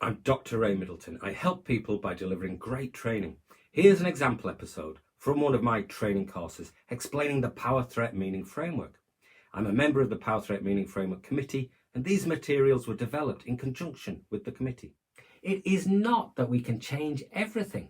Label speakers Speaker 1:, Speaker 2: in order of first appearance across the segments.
Speaker 1: I'm Dr. Ray Middleton. I help people by delivering great training. Here's an example episode from one of my training courses explaining the Power Threat Meaning Framework. I'm a member of the Power Threat Meaning Framework Committee, and these materials were developed in conjunction with the committee. It is not that we can change everything.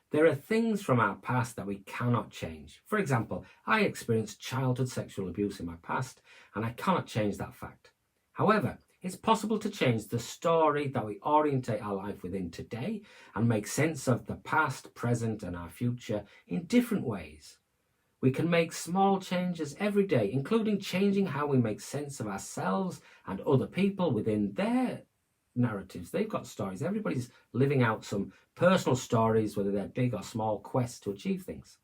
Speaker 1: There are things from our past that we cannot change. For example, I experienced childhood sexual abuse in my past, and I cannot change that fact. However, it's possible to change the story that we orientate our life within today and make sense of the past, present, and our future in different ways. We can make small changes every day, including changing how we make sense of ourselves and other people within their narratives. They've got stories. Everybody's living out some personal stories, whether they're big or small quests to achieve things.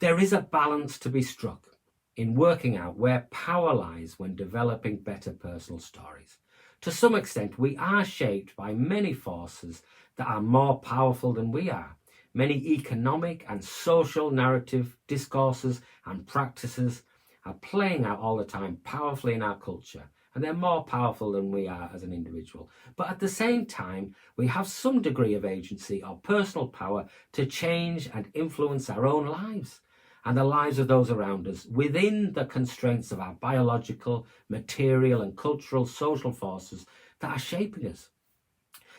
Speaker 1: There is a balance to be struck in working out where power lies when developing better personal stories. To some extent, we are shaped by many forces that are more powerful than we are. Many economic and social narrative discourses and practices are playing out all the time powerfully in our culture, and they're more powerful than we are as an individual. But at the same time, we have some degree of agency or personal power to change and influence our own lives and the lives of those around us within the constraints of our biological, material, and cultural social forces that are shaping us.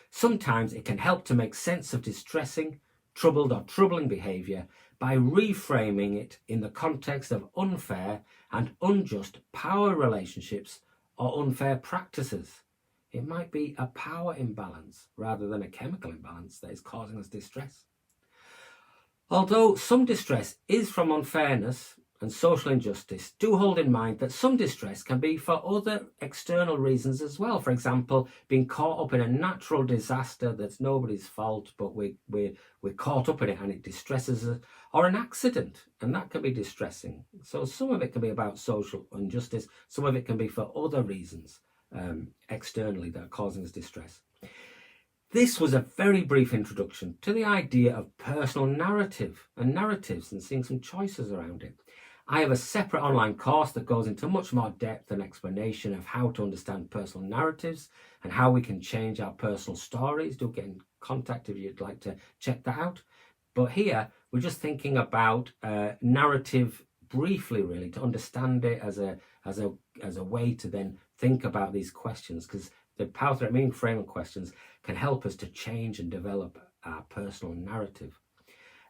Speaker 1: Sometimes it can help to make sense of distressing, troubled, or troubling behaviour by reframing it in the context of unfair and unjust power relationships or unfair practices. It might be a power imbalance rather than a chemical imbalance that is causing us distress. Although some distress is from unfairness and social injustice, do hold in mind that some distress can be for other external reasons as well. For example, being caught up in a natural disaster that's nobody's fault, but we're caught up in it and it distresses us, or an accident, and that can be distressing. So some of it can be about social injustice, some of it can be for other reasons externally that are causing us distress. This was a very brief introduction to the idea of personal narrative and narratives and seeing some choices around it. I have a separate online course that goes into much more depth and explanation of how to understand personal narratives and how we can change our personal stories. Do get in contact if you'd like to check that out. But here we're just thinking about narrative briefly, really, to understand it as a way to then think about these questions, because the Power Threat Meaning Framework questions can help us to change and develop our personal narrative.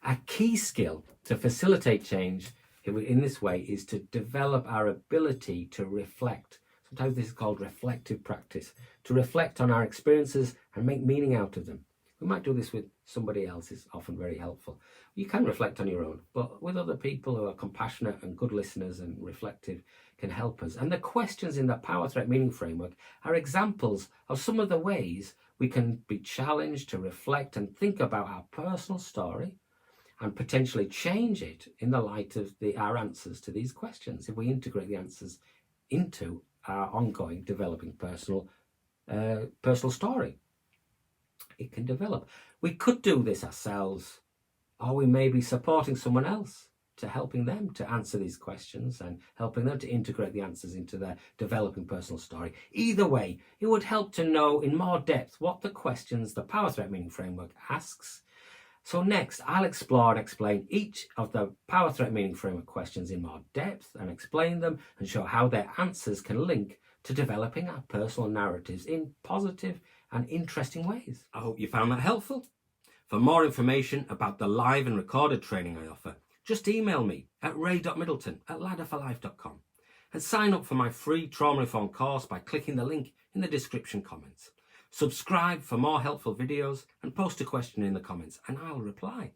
Speaker 1: A key skill to facilitate change in this way is to develop our ability to reflect. Sometimes this is called reflective practice, to reflect on our experiences and make meaning out of them. We might do this with somebody else, it's often very helpful. You can reflect on your own, but with other people who are compassionate and good listeners and reflective can help us. And the questions in the Power Threat Meaning Framework are examples of some of the ways we can be challenged to reflect and think about our personal story and potentially change it in the light of our answers to these questions, if we integrate the answers into our ongoing developing personal story. It can develop. We could do this ourselves, or we may be supporting someone else to helping them to answer these questions and helping them to integrate the answers into their developing personal story. Either way, it would help to know in more depth what the questions the Power Threat Meaning Framework asks. So next, I'll explore and explain each of the Power Threat Meaning Framework questions in more depth and explain them and show how their answers can link to developing our personal narratives in positive and interesting ways. I hope you found that helpful. For more information about the live and recorded training I offer, just email me at ray.middleton@ladderforlife.com and sign up for my free trauma reform course by clicking the link in the description comments. Subscribe for more helpful videos and post a question in the comments and I'll reply.